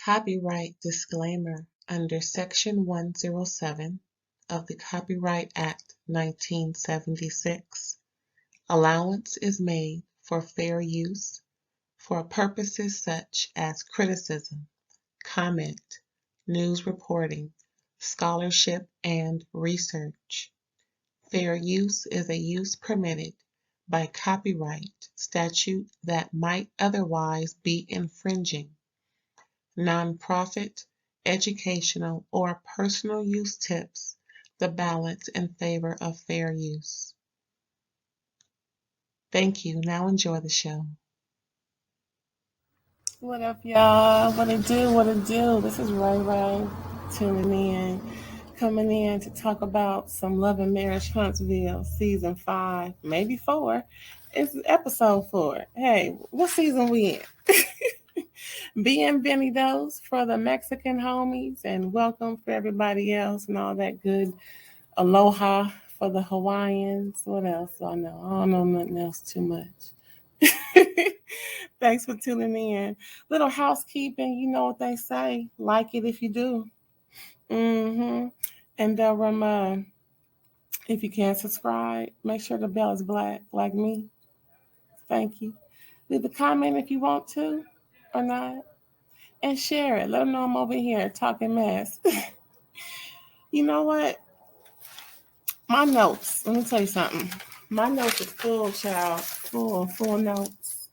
Copyright disclaimer under Section 107 of the Copyright Act 1976. Allowance is made for fair use for purposes such as criticism, comment, news reporting, scholarship, and research. Fair use is a use permitted by copyright statute that might otherwise be infringing. Nonprofit, educational, or personal use tips the balance in favor of fair use. Thank you. Now enjoy the show. What up, y'all? What it do? What it do? This is Ray coming in to talk about some Love and Marriage Huntsville season 5, maybe 4. It's episode 4. Hey, what season we in? Bienvenidos for the Mexican homies, and welcome for everybody else, and all that good aloha for the Hawaiians. What else do I know? I don't know nothing else too much. Thanks for tuning in. Little housekeeping, you know what they say. Like it if you do. And if you can't subscribe, make sure the bell is black, like me. Thank you. Leave a comment if you want to or not. And share it. Let them know I'm over here talking mess. You know what? My notes. Let me tell you something. My notes is full, child. Full notes.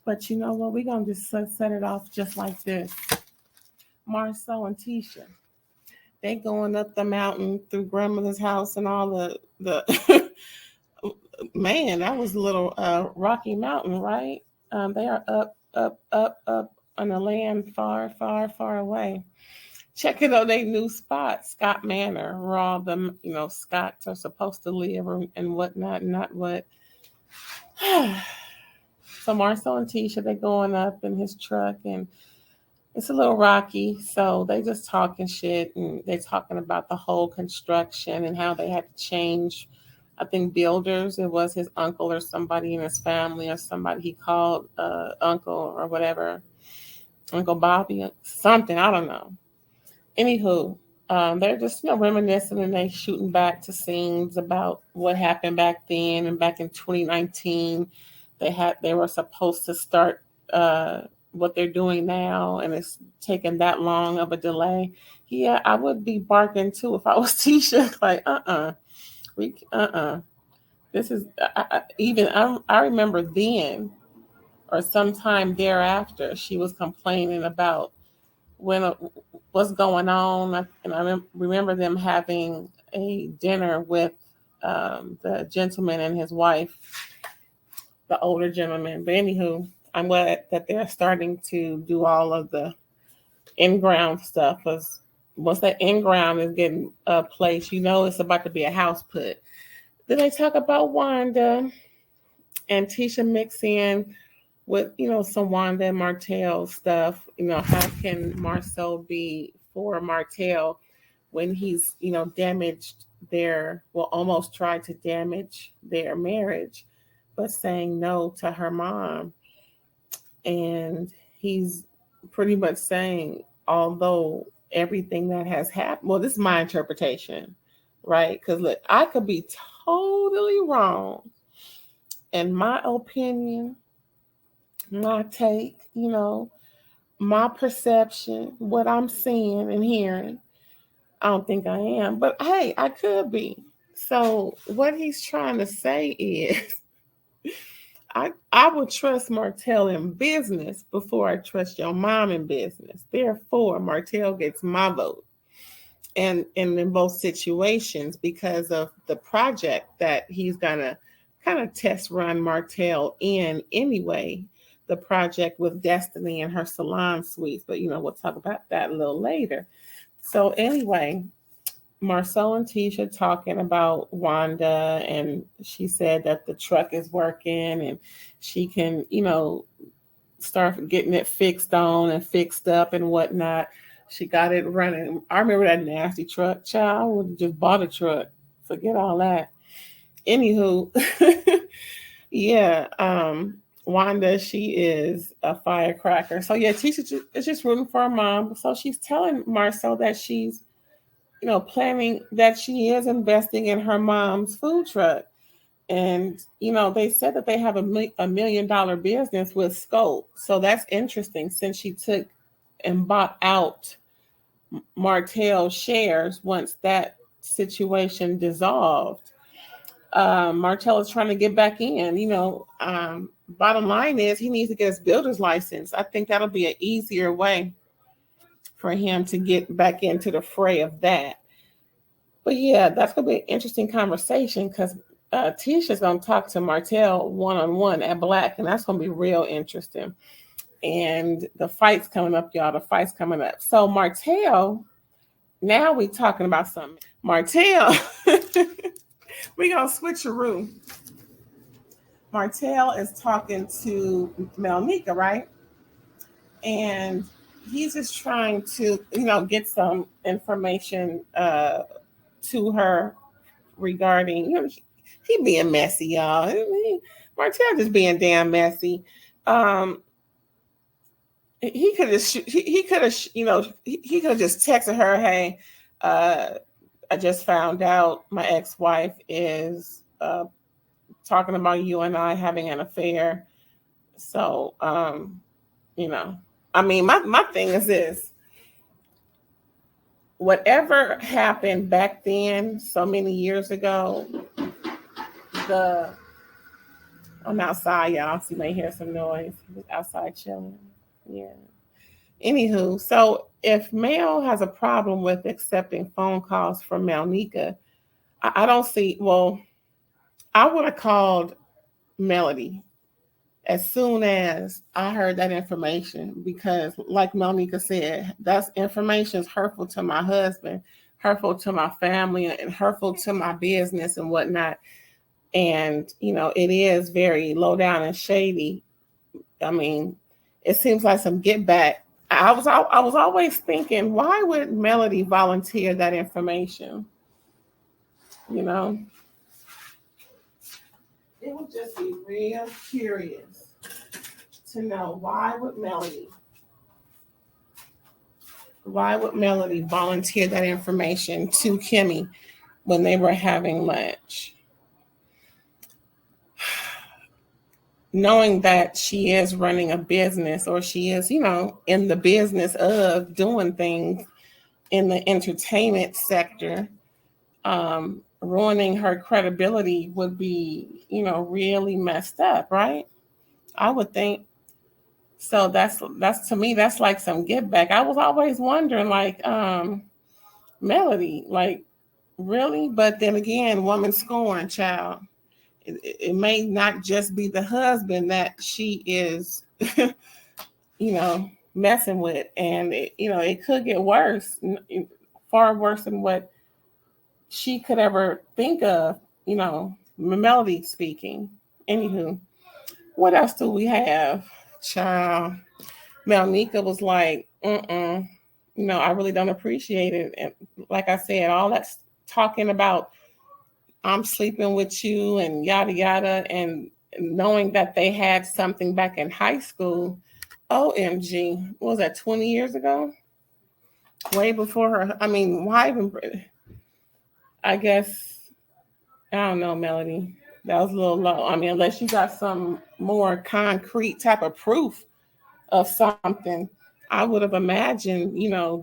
But you know what? We're going to just set it off just like this. Marcel and Tisha. They going up the mountain through grandmother's house and all the man, that was a little rocky mountain, right? They are up on the land far away. Checking out their new spot, Scott Manor, where all the Scots are supposed to live and whatnot, not what. So Marcel and Tisha, they going up in his truck, and it's a little rocky, so they just talking shit, and they talking about the whole construction and how they had to change, I think, builders. It was his uncle or somebody in his family or somebody he called uncle or whatever, Uncle Bobby, something, I don't know. Anywho, they're just reminiscing, and they shooting back to scenes about what happened back then. And back in 2019, they were supposed to start what they're doing now, and it's taken that long of a delay. Yeah, I would be barking too if I was Tisha. Like, This is I remember then, or sometime thereafter, she was complaining about what's going on, and I remember them having a dinner with the gentleman and his wife, the older gentleman. But anywho, I'm glad that they're starting to do all of the in-ground stuff. Because once that in-ground is getting placed, it's about to be a house put. Then they talk about Wanda and Tisha mix in with, some Wanda and Martell stuff. How can Marcel be for Martell when he's, damaged almost tried to damage their marriage, but saying no to her mom. And he's pretty much saying, although everything that has happened, well, this is my interpretation, right? Because look, I could be totally wrong. In my opinion, my take, my perception, what I'm seeing and hearing, I don't think I am, but hey, I could be. So what he's trying to say is, I would trust Martell in business before I trust your mom in business. Therefore, Martell gets my vote. And in both situations, because of the project that he's going to kind of test run Martell in anyway, the project with Destiny and her salon suites. But, we'll talk about that a little later. So anyway, Marcel and Tisha talking about Wanda, and she said that the truck is working and she can, start getting it fixed on and fixed up and whatnot. She got it running. I remember that nasty truck. Child, I would have just bought a truck. Forget all that. Anywho, yeah. Wanda, she is a firecracker. So yeah, Tisha is just rooting for her mom. So she's telling Marcel that she's, planning, that she is investing in her mom's food truck. And, they said that they have a $1 million business with Scope. So that's interesting since she took and bought out Martell's shares once that situation dissolved. Martell is trying to get back in. Bottom line is he needs to get his builder's license. I think that'll be an easier way for him to get back into the fray of that. But yeah, that's going to be an interesting conversation because Tisha's going to talk to Martell one-on-one at Black, and that's going to be real interesting. And the fight's coming up, y'all. The fight's coming up. So Martell, now we talking about something. Martell, we going to switch a room. Martell is talking to Melnika, right? And he's just trying to, get some information to her regarding, he being messy, y'all. Martell just being damn messy. He could have, he could have, he could have just texted her, hey, I just found out my ex-wife is talking about you and I having an affair. So, my thing is this. Whatever happened back then, so many years ago, I'm outside, y'all. So you may hear some noise. He's outside chilling. Yeah. Anywho, so if Mel has a problem with accepting phone calls from Melnika, I don't see, I would have called Melody as soon as I heard that information because, like Melnika said, that information is hurtful to my husband, hurtful to my family, and hurtful to my business and whatnot. And, it is very low down and shady. I mean, it seems like some get back. I was always thinking, why would Melody volunteer that information? It would just be real curious to know why would Melody volunteer that information to Kimmy when they were having lunch, knowing that she is running a business, or she is, in the business of doing things in the entertainment sector. Ruining her credibility would be, really messed up, right? I would think. So that's to me, that's like some get back. I was always wondering, like, Melody, like, really? But then again, woman scorn, child. It may not just be the husband that she is, messing with, and it could get worse, far worse than what she could ever think of. Melody speaking. Anywho, what else do we have, child? Melnika was like, I really don't appreciate it. And like I said, all that's talking about I'm sleeping with you and yada yada, and knowing that they had something back in high school. OMG, what was that, 20 years ago? Way before her. I mean, why even? I guess, I don't know, Melody. That was a little low. I mean, unless you got some more concrete type of proof of something, I would have imagined,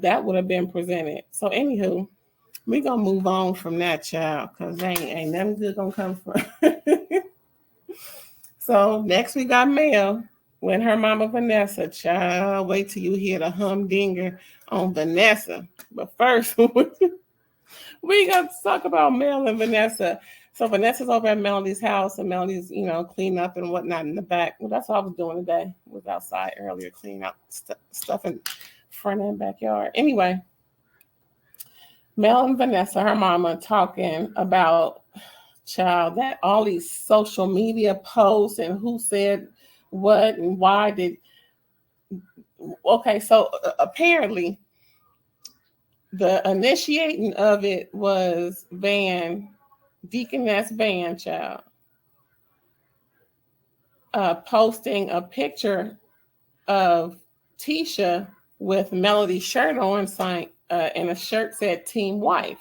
that would have been presented. So, anywho, we gonna move on from that, child, because ain't nothing good gonna come from. So next we got Mel when her mama Vanessa, child. Wait till you hear the humdinger on Vanessa. But first, we got to talk about Mel and Vanessa. So Vanessa's over at Melody's house, and Melody's, cleaning up and whatnot in the back. Well, that's what I was doing today. I was outside earlier cleaning out stuff in front and backyard. Anyway, Mel and Vanessa, her mama, talking about, child, that all these social media posts and who said what and why did. Okay, so apparently the initiating of it was Deaconess Van, child. posting a picture of Tisha with Melody's shirt on, and a shirt said Team Wife.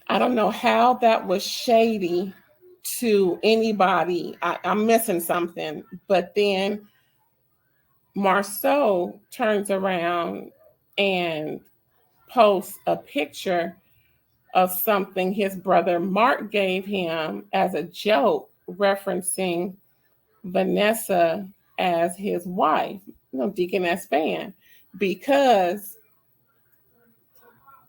I don't know how that was shady to anybody. I'm missing something. But then Marceau turns around and posts a picture of something his brother Mark gave him as a joke, referencing Vanessa as his wife, Deaconess Van, because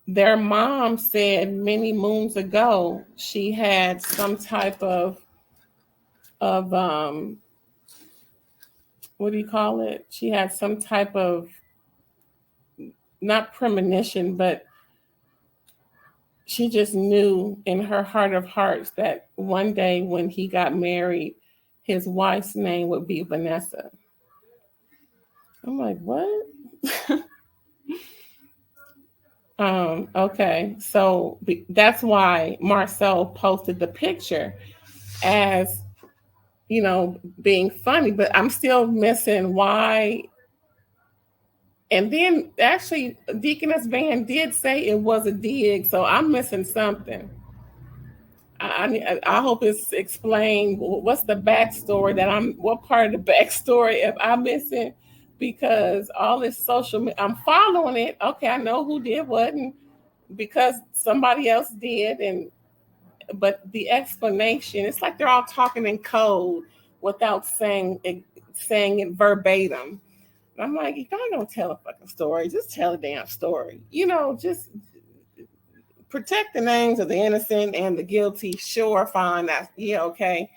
their mom said many moons ago she had some type of what do you call it? She had some type of, not premonition, but she just knew in her heart of hearts that one day when he got married, his wife's name would be Vanessa. I'm like, what? Okay, so that's why Marcel posted the picture as, being funny, but I'm still missing why. And then actually, Deaconess Van did say it was a dig, so I'm missing something. I hope it's explained. What's the backstory what part of the backstory am I missing? Because all this social, I'm following it. Okay, I know who did what, and because somebody else did, but the explanation, it's like they're all talking in code without saying it verbatim. And I'm like, if I don't tell a fucking story, just tell a damn story. Just protect the names of the innocent and the guilty. Sure, fine, that's okay.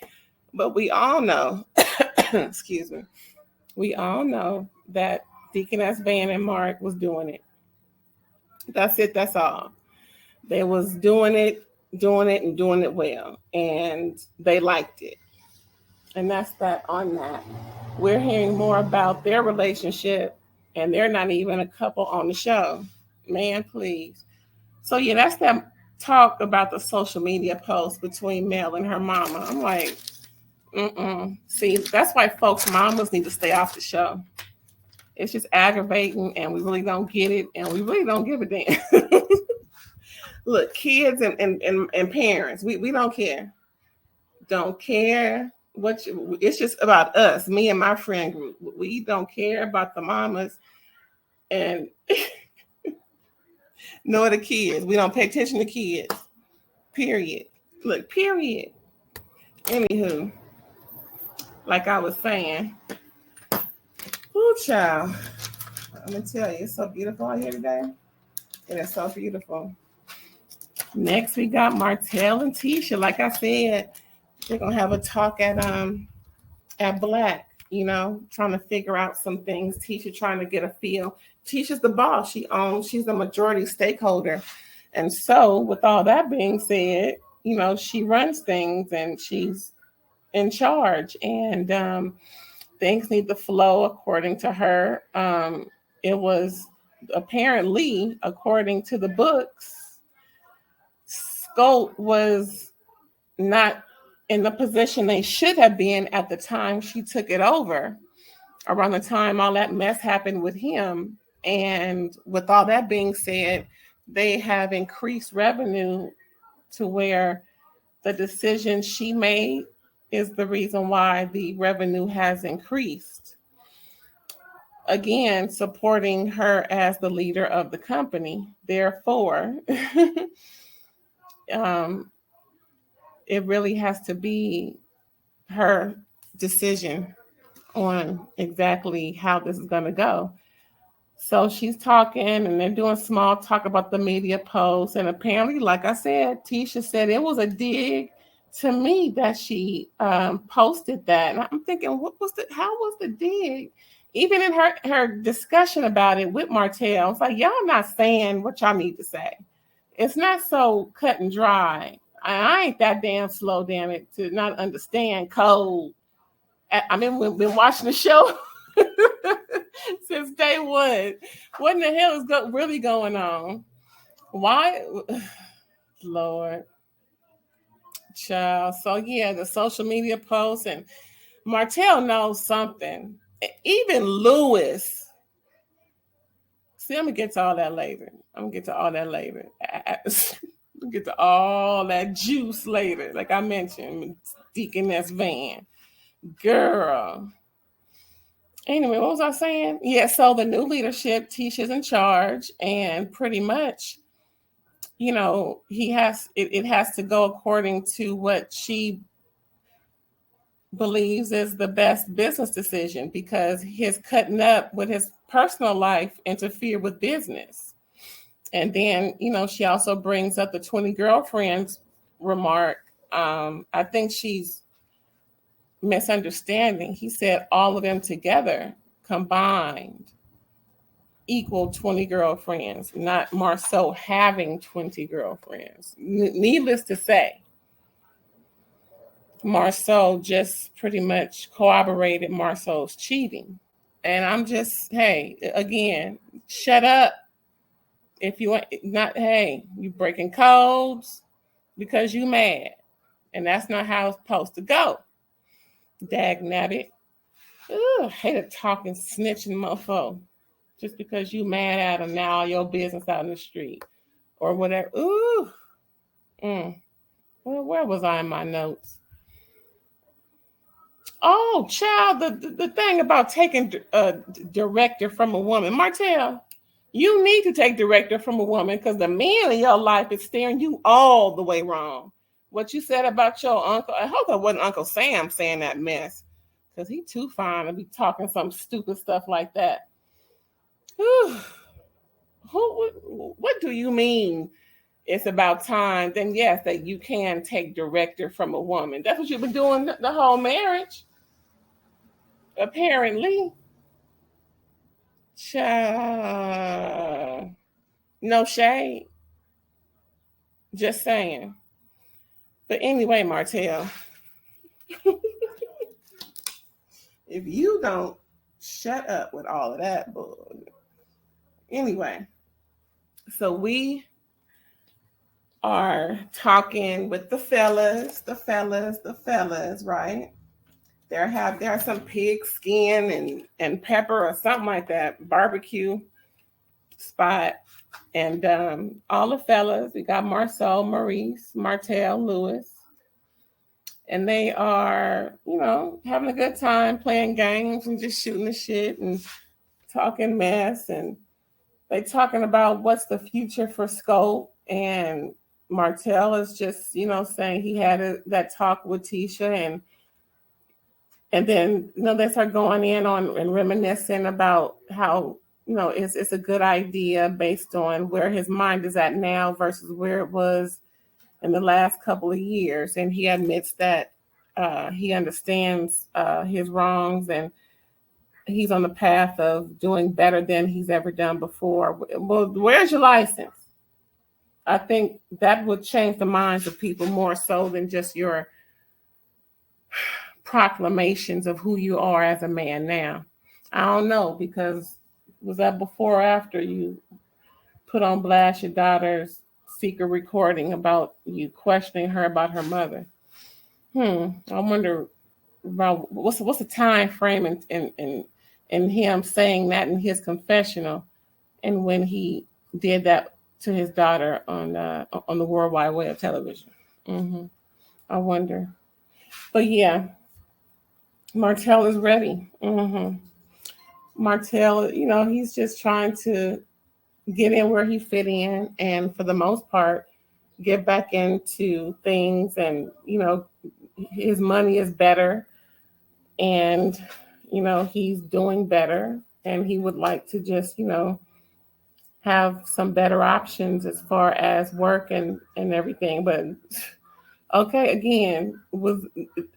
But we all know, excuse me, we all know that Deaconess Van and Mark was doing it. That's it. That's all. They was doing it, and doing it well, and they liked it. And that's that on that. We're hearing more about their relationship, and they're not even a couple on the show. Man, please. So yeah, that's that talk about the social media post between Mel and her mama. I'm like, See, that's why folks' mamas need to stay off the show. It's just aggravating, and we really don't get it, and we really don't give a damn. Look, kids and parents, we don't care. Don't care it's just about us, me and my friend group. We don't care about the mamas and nor the kids. We don't pay attention to kids. Period. Look, period. Anywho, like I was saying, ooh, child. I'm gonna tell you, it's so beautiful out here today. It is so beautiful. Next, we got Martell and Tisha. Like I said, they're gonna have a talk at Black. Trying to figure out some things. Tisha trying to get a feel. Tisha's the boss. She's the majority stakeholder. And so, with all that being said, she runs things and she's in charge. And things need to flow according to her. It was apparently, according to the books, Scout was not in the position they should have been at the time she took it over, around the time all that mess happened with him. And with all that being said, they have increased revenue to where the decision she made is the reason why the revenue has increased. Again, supporting her as the leader of the company. Therefore, it really has to be her decision on exactly how this is going to go. So she's talking and they're doing small talk about the media posts. And apparently, like I said, Tisha said it was a dig to me that she posted that. And I'm thinking, how was the dig? Even in her discussion about it with Martell, it's like, y'all not saying what y'all need to say. It's not so cut and dry. I ain't that damn slow, damn it, to not understand code. I mean, we've been watching the show since day one. What in the hell is really going on? Why, Lord, Child. So yeah, the social media posts, and Martell knows something. Even Lewis. See, I'm gonna get to all that later. I'm gonna get to all that later. Get to all that juice later. Like I mentioned, Deaconess Van. Girl. Anyway, what was I saying? Yeah, so the new leadership, Tisha's in charge, and pretty much, it has to go according to what she believes is the best business decision, because his cutting up with his personal life interfered with business. And then, she also brings up the 20 girlfriends remark. I think she's misunderstanding. He said all of them together combined equal 20 girlfriends, not Marceau having 20 girlfriends. Needless to say, Marceau just pretty much corroborated Marceau's cheating. And I'm just, hey, again, shut up. If you not, hey, you breaking codes because you mad. And that's not how it's supposed to go. Dag nabbit. Ugh, hate a talking, snitching mofo. Just because you mad at them, now your business out in the street or whatever. Ooh. Well, where was I in my notes? Oh, child, the thing about taking a director from a woman. Martell, you need to take director from a woman, because the man in your life is steering you all the way wrong. What you said about your uncle, I hope it wasn't Uncle Sam saying that mess, because he too fine to be talking some stupid stuff like that. What do you mean it's about time? Then yes, that you can take director from a woman. That's what you've been doing the whole marriage, apparently. Child. No shade. Just saying. But anyway, Martell, if you don't shut up with all of that bull. Anyway, so we are talking with the fellas, right? There are some pig skin and pepper or something like that, barbecue spot. And all the fellas, we got Marceau, Maurice, Martell, Lewis. And they are, having a good time playing games and just shooting the shit and talking mess. And they talking about what's the future for Scope. And Martell is just, saying he had that talk with Tisha, and then they start going in on and reminiscing about how it's a good idea based on where his mind is at now versus where it was in the last couple of years. And he admits that he understands his wrongs, and he's on the path of doing better than he's ever done before. Well, where's your license? I think that would change the minds of people more so than just your proclamations of who you are as a man now. I don't know, because was that before or after you put on blast your daughter's secret recording about you questioning her about her mother? I wonder about what's the time frame in him saying that in his confessional, and when he did that to his daughter on the World Wide Web television. I wonder. But yeah, Martell is ready. Martell, he's just trying to get in where he fit in, and for the most part, get back into things. And his money is better, and he's doing better, and he would like to just have some better options as far as work and everything. But okay, again,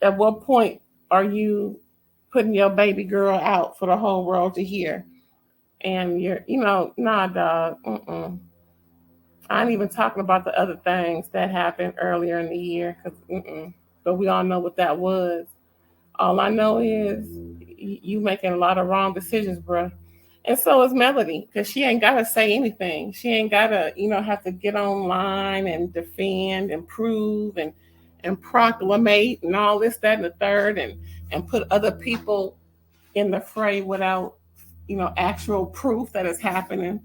at what point are you putting your baby girl out for the whole world to hear? And you're, nah, dog. I ain't even talking about the other things that happened earlier in the year, but we all know what that was. All I know is you making a lot of wrong decisions, bro. And so is Melody, because she ain't got to say anything. She ain't got to, have to get online and defend and prove and and proclamate and all this, that, and the third, and put other people in the fray without, actual proof that it's happening.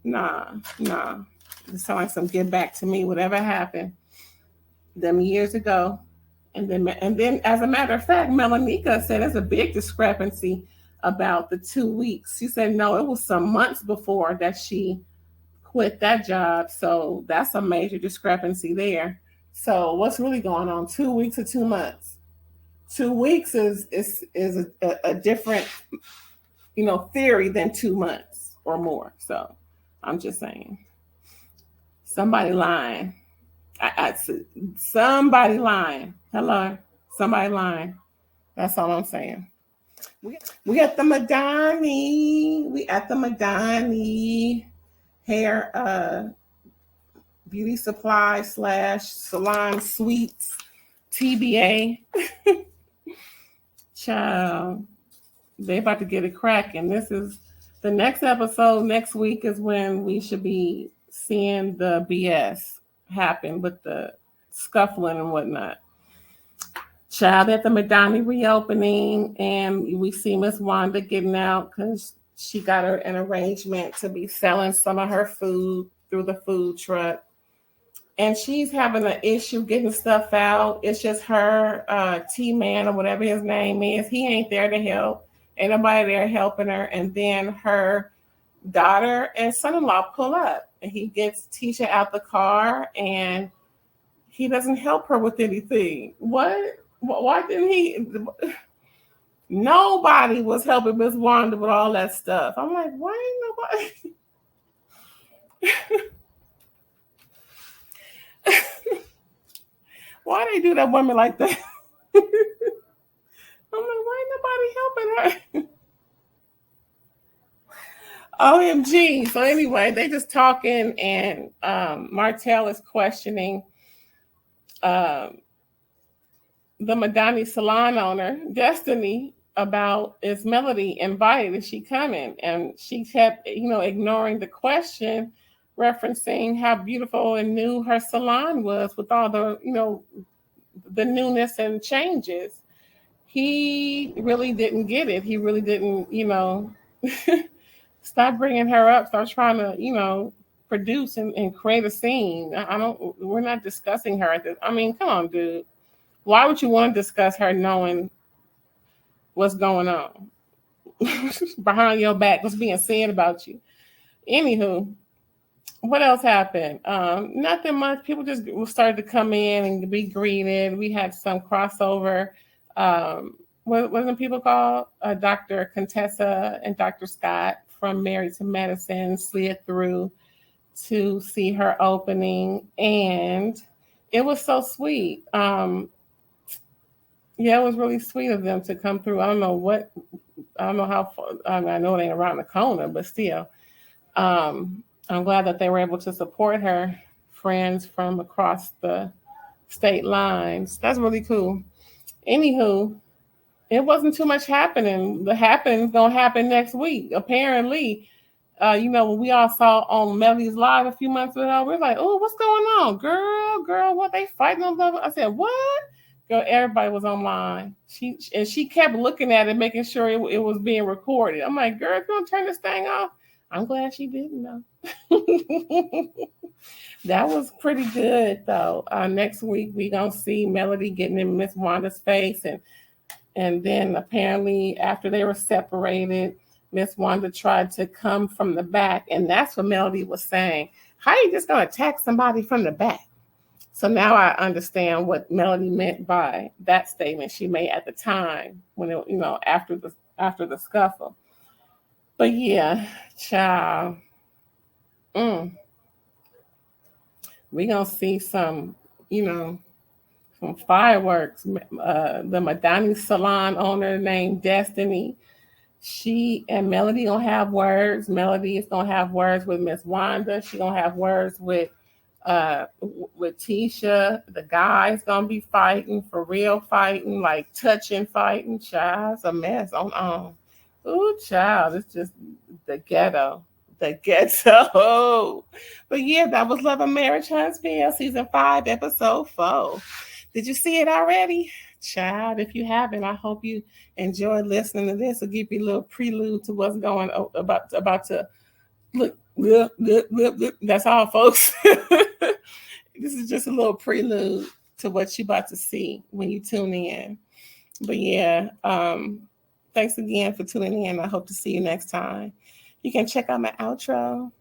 Nah, nah. It sounds like some get back to me, whatever happened them years ago. And then as a matter of fact, Melanika said there's a big discrepancy about the 2 weeks. She said no, it was some months before that she quit that job. So that's a major discrepancy there. So what's really going on? 2 weeks or 2 months? 2 weeks is a different theory than 2 months or more. So I'm just saying, somebody lying. Somebody lying. Hello, somebody lying. That's all I'm saying. We at the Madani. We at the Madani hair beauty supply / salon suites TBA. Child, they about to get it cracking. This is the next episode. Next week is when we should be seeing the BS happen with the scuffling and whatnot. Child, at the Madani reopening, and we see Miss Wanda getting out because she got an arrangement to be selling some of her food through the food truck. And she's having an issue getting stuff out. It's just her, T-Man or whatever his name is. He ain't there to help. Ain't nobody there helping her. And then her daughter and son-in-law pull up. And he gets Tisha out the car and he doesn't help her with anything. What? Why didn't he? Nobody was helping Miss Wanda with all that stuff. I'm like, why ain't nobody? Why they do that woman like that? I'm like, why ain't nobody helping her? OMG. So anyway, they just talking, and Martell is questioning the Madani salon owner, Destiny, about is Melody invited? Is she coming? And she kept, ignoring the question, referencing how beautiful and new her salon was with all the, the newness and changes. He really didn't get it. He really didn't, stop bringing her up. Start trying to, produce and create a scene. We're not discussing her at this. I mean, come on, dude. Why would you want to discuss her knowing what's going on behind your back, what's being said about you? Anywho, what else happened? Nothing much. People just started to come in and be greeted. We had some crossover. What are the people called? Dr. Contessa and Dr. Scott from Married to Medicine slid through to see her opening, and it was so sweet. Yeah, it was really sweet of them to come through. I don't know how far. I know it ain't around the corner, but still. I'm glad that they were able to support her, friends from across the state lines. That's really cool. Anywho, it wasn't too much happening. The happening's gonna happen next week. Apparently, when we all saw on Melody's Live a few months ago, we were like, oh, what's going on? Girl, what, they fighting on love? I said, what? Girl, everybody was online. She kept looking at it, making sure it was being recorded. I'm like, girl, you gonna turn this thing off? I'm glad she didn't though. That was pretty good though. Next week we gonna see Melody getting in Miss Wanda's face, and then apparently after they were separated, Miss Wanda tried to come from the back, and that's what Melody was saying. How are you just gonna attack somebody from the back? So now I understand what Melody meant by that statement she made at the time when it, after the scuffle. But yeah, child, we gonna see some, some fireworks. The Madani salon owner named Destiny, she and Melody gonna have words. Melody is gonna have words with Miss Wanda. She gonna have words with Tisha. The guy's gonna be fighting, for real fighting, like touching fighting. Child, it's a mess. Ooh, child, it's just the ghetto. The ghetto. But yeah, that was Love and Marriage Huntsville, season 5, episode 4. Did you see it already? Child, if you haven't, I hope you enjoy listening to this. It'll give you a little prelude to what's going about to look. That's all, folks. This is just a little prelude to what you're about to see when you tune in. But yeah, thanks again for tuning in. I hope to see you next time. You can check out my outro.